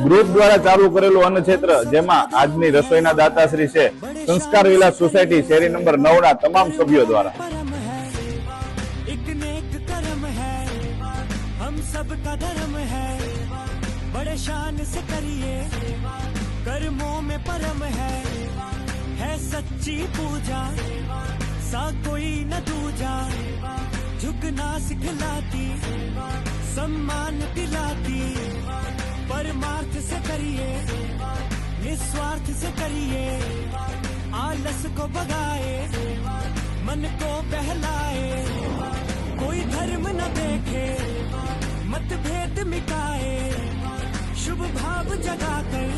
group દ્વારા ચાલુ કરેલું અન્ન ક્ષેત્ર, જેમાં આજની રસોઈના દાતાશ્રી છે સંસ્કાર વિલાસ સોસાયટી શેરી નંબર 9 ના તમામ સભ્યો દ્વારા सबका धर्म है, बड़े शान से करिए, कर्मों में परम है सच्ची पूजा, सा कोई न दूजा, झुकना सिखलाती, सम्मान दिलाती, परमार्थ से करिए, निस्वार्थ से करिए, आलस को भगाए, मन को बहलाए, कोई धर्म न देखे, मतभेद मिटाए, शुभ भाव जगाकर